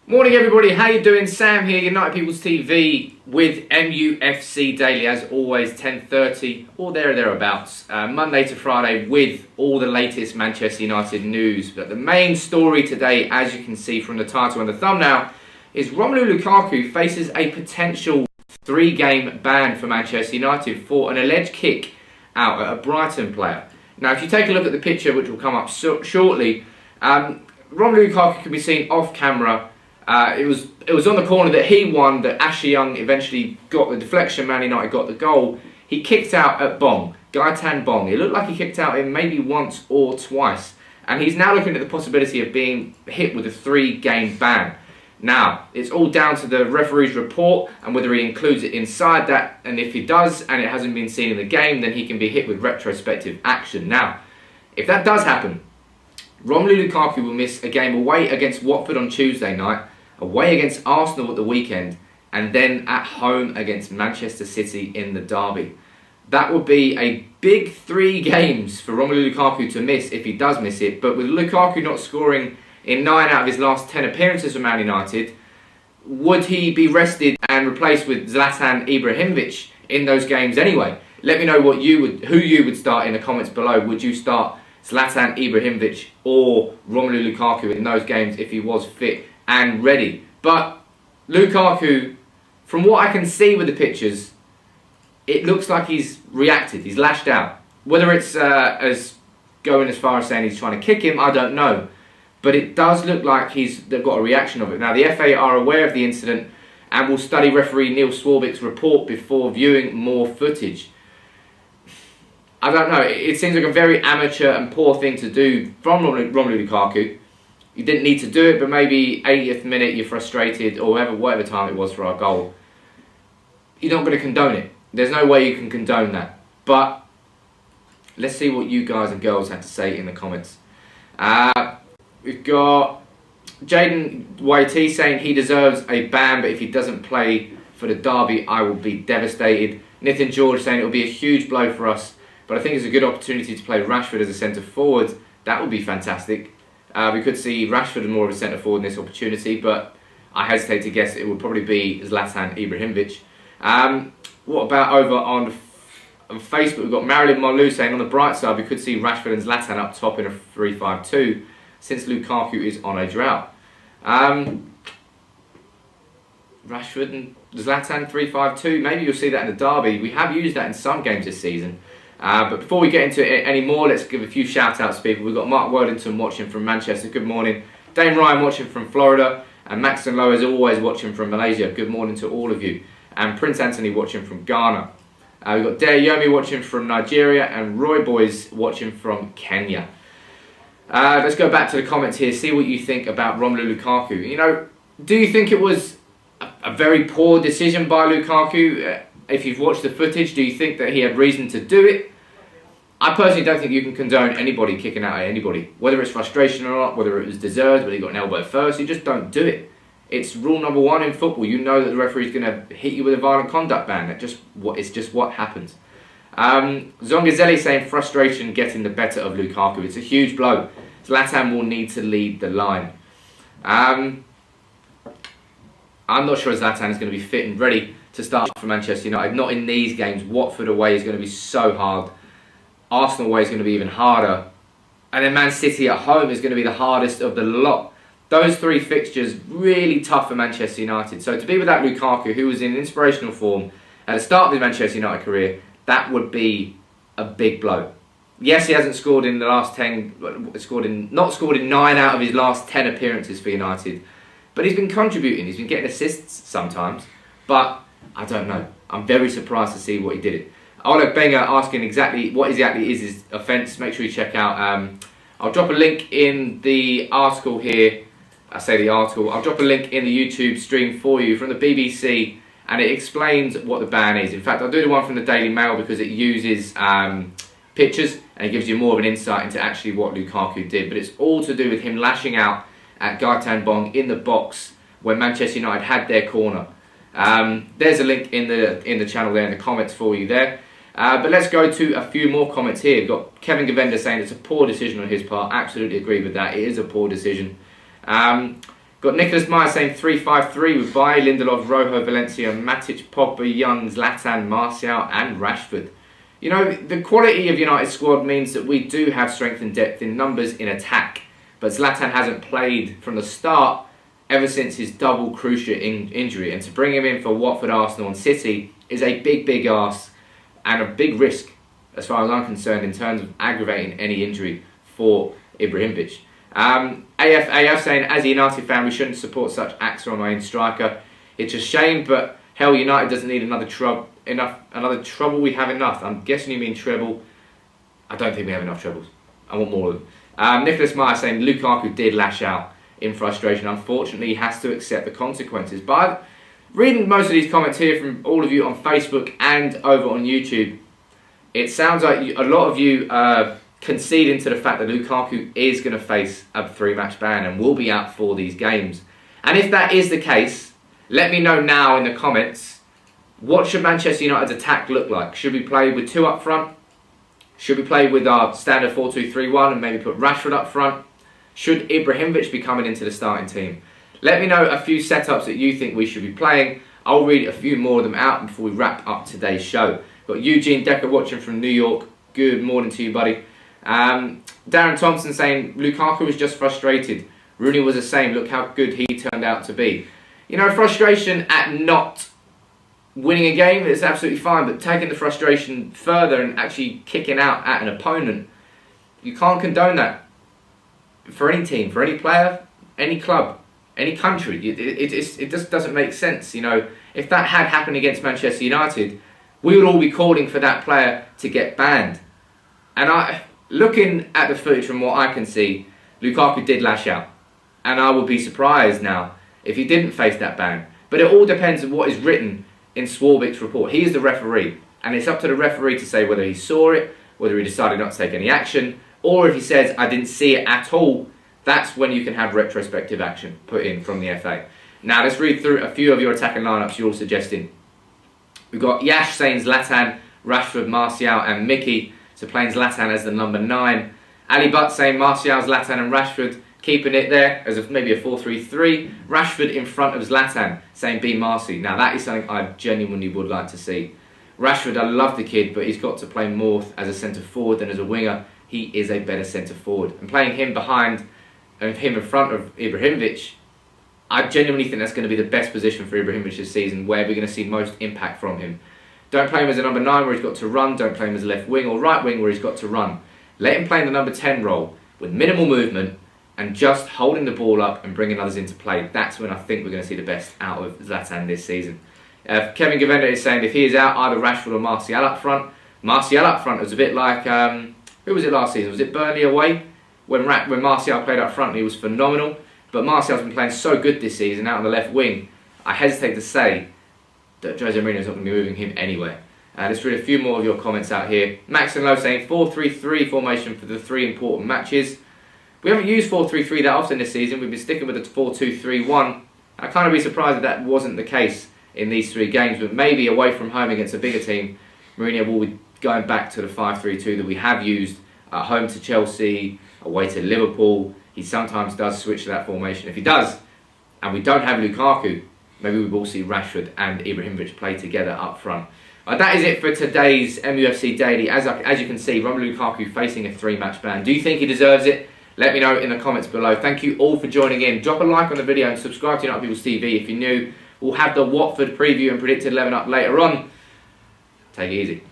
Morning everybody, how you doing? Sam here, United People's TV with MUFC Daily, as always 10:30 or thereabouts, Monday to Friday with all the latest Manchester United news. But the main story today, as you can see from the title and the thumbnail, is Romelu Lukaku faces a potential 3-game ban for Manchester United for an alleged kick out at a Brighton player. Now if you take a look at the picture, which will come up shortly, Romelu Lukaku can be seen off camera. It was on the corner that he won, that Ashley Young eventually got the deflection, Man United got the goal. He kicked out at Bong, Gaetan Bong. It looked like he kicked out him maybe once or twice. And he's now looking at the possibility of being hit with a 3-game ban. Now, it's all down to the referee's report and whether he includes it inside that. And if he does, and it hasn't been seen in the game, then he can be hit with retrospective action. Now, if that does happen, Romelu Lukaku will miss a game away against Watford on Tuesday night, away against Arsenal at the weekend, and then at home against Manchester City in the derby. That would be a big 3 games for Romelu Lukaku to miss if he does miss it. But with Lukaku not scoring in 9 out of his last 10 appearances for Man United, would he be rested and replaced with Zlatan Ibrahimovic in those games anyway? Let me know who you would start in the comments below. Would you start Zlatan Ibrahimovic or Romelu Lukaku in those games if he was fit and ready? But Lukaku, from what I can see with the pictures, it looks like he's reacted, he's lashed out. Whether it's as going as far as saying he's trying to kick him, I don't know. But it does look like they've got a reaction of it. Now the FA are aware of the incident and will study referee Neil Swarbrick's report before viewing more footage. I don't know, it seems like a very amateur and poor thing to do from Romelu Lukaku. You didn't need to do it, but maybe 80th minute you're frustrated, or whatever time it was for our goal. You're not going to condone it. There's no way you can condone that. But let's see what you guys and girls have to say in the comments. We've got Jaden YT saying he deserves a ban, but if he doesn't play for the derby, I will be devastated. Nathan George saying it will be a huge blow for us, but I think it's a good opportunity to play Rashford as a centre forward. That would be fantastic. We could see Rashford as more of a centre forward in this opportunity, but I hesitate to guess it would probably be Zlatan Ibrahimovic. What about over on Facebook? We've got Marilyn Molu saying on the bright side we could see Rashford and Zlatan up top in a 3-5-2 since Lukaku is on a drought. Rashford and Zlatan 3-5-2, maybe you'll see that in the derby. We have used that in some games this season. But before we get into it any more, let's give a few shout outs to people. We've got Mark Worthington watching from Manchester, good morning. Dame Ryan watching from Florida, and Max and Lowe as always watching from Malaysia, good morning to all of you. And Prince Anthony watching from Ghana. We've got Dare Yomi watching from Nigeria, and Roy Boys watching from Kenya. Let's go back to the comments here, see what you think about Romelu Lukaku. You know, do you think it was a very poor decision by Lukaku? If you've watched the footage, do you think that he had reason to do it? I personally don't think you can condone anybody kicking out at anybody. Whether it's frustration or not, whether it was deserved, whether he got an elbow first, you just don't do it. It's rule number 1 in football. You know that the referee's going to hit you with a violent conduct ban. It's just what happens. Zongazelli saying frustration getting the better of Lukaku. It's a huge blow. Zlatan will need to lead the line. I'm not sure Zlatan is going to be fit and ready to start for Manchester United. Not in these games. Watford away is going to be so hard. Arsenal away is going to be even harder. And then Man City at home is going to be the hardest of the lot. Those 3 fixtures, really tough for Manchester United. So to be without Lukaku, who was in inspirational form at the start of his Manchester United career, that would be a big blow. Yes, he hasn't scored in the last 10, not scored in 9 out of his last 10 appearances for United. But he's been contributing, he's been getting assists sometimes. But I don't know. I'm very surprised to see what he did it. Oleg Benga asking what exactly is his offence. Make sure you check out. I'll drop a link in the article here. I say the article. I'll drop a link in the YouTube stream for you from the BBC, and it explains what the ban is. In fact, I'll do the one from the Daily Mail because it uses pictures and it gives you more of an insight into actually what Lukaku did. But it's all to do with him lashing out at Gaetan Bong in the box when Manchester United had their corner. There's a link in the channel there in the comments for you there. But let's go to a few more comments here. We've got Kevin Gavenda saying it's a poor decision on his part. Absolutely agree with that. It is a poor decision. Got Got Nicholas Meyer saying 3-5-3 with Baye, Lindelof, Rojo, Valencia, Matic, Pogba, Young, Zlatan, Martial and Rashford. You know, the quality of United's squad means that we do have strength and depth in numbers in attack. But Zlatan hasn't played from the start ever since his double cruciate injury. And to bring him in for Watford, Arsenal and City is a big ask and a big risk, as far as I'm concerned, in terms of aggravating any injury for Ibrahimovic. AF saying, as a United fan, we shouldn't support such acts from our main striker. It's a shame, but hell, United doesn't need another trouble. We have enough. I'm guessing you mean treble. I don't think we have enough trebles. I want more of them. Nicholas Meyer saying Lukaku did lash out in frustration. Unfortunately, he has to accept the consequences. But reading most of these comments here from all of you on Facebook and over on YouTube, it sounds like a lot of you conceding to the fact that Lukaku is going to face a 3-match ban and will be out for these games. And if that is the case, let me know now in the comments, what should Manchester United's attack look like? Should we play with 2 up front? Should we play with our standard 4-2-3-1 and maybe put Rashford up front? Should Ibrahimovic be coming into the starting team? Let me know a few setups that you think we should be playing. I'll read a few more of them out before we wrap up today's show. Got Eugene Decker watching from New York. Good morning to you, buddy. Darren Thompson saying Lukaku was just frustrated. Rooney was the same. Look how good he turned out to be. You know, frustration at not winning a game is absolutely fine, but taking the frustration further and actually kicking out at an opponent, you can't condone that for any team, for any player, any club, any country. It just doesn't make sense. You know, if that had happened against Manchester United, we would all be calling for that player to get banned. And looking at the footage from what I can see, Lukaku did lash out. And I would be surprised now if he didn't face that ban. But it all depends on what is written in Swarbrick's report. He is the referee. And it's up to the referee to say whether he saw it, whether he decided not to take any action, or if he says, I didn't see it at all. That's when you can have retrospective action put in from the FA. Now let's read through a few of your attacking lineups you're all suggesting. We've got Yash saying Zlatan, Rashford, Martial and Mickey. So playing Zlatan as the number 9. Ali Butt saying Martial, Zlatan and Rashford, keeping it there as maybe a 4-3-3. Rashford in front of Zlatan, saying B Marcy. Now that is something I genuinely would like to see. Rashford, I love the kid, but he's got to play more as a centre forward than as a winger. He is a better centre forward. And playing him behind and him in front of Ibrahimovic, I genuinely think that's going to be the best position for Ibrahimovic this season, where we're going to see most impact from him. Don't play him as a number 9 where he's got to run. Don't play him as a left wing or right wing where he's got to run. Let him play in the number 10 role with minimal movement and just holding the ball up and bringing others into play. That's when I think we're going to see the best out of Zlatan this season. Kevin Gavenda is saying if he is out, either Rashford or Martial up front. Martial up front was a bit like, who was it last season? Was it Burnley away? When Martial played up front, he was phenomenal. But Martial's been playing so good this season out on the left wing, I hesitate to say that Jose Mourinho's not going to be moving him anywhere. Let's read a few more of your comments out here. Max and Lowe saying 4-3-3 formation for the 3 important matches. We haven't used 4-3-3 that often this season. We've been sticking with the 4-2-3-1. I'd kind of be surprised if that wasn't the case in these 3 games, but maybe away from home against a bigger team, Mourinho will be going back to the 5-3-2 that we have used at home to Chelsea, away to Liverpool. He sometimes does switch to that formation. If he does, and we don't have Lukaku, maybe we will see Rashford and Ibrahimovic play together up front. That is it for today's MUFC Daily. As you can see, Romelu Lukaku facing a 3-match ban. Do you think he deserves it? Let me know in the comments below. Thank you all for joining in. Drop a like on the video and subscribe to United People's TV if you're new. We'll have the Watford preview and predicted 11 up later on. Take it easy.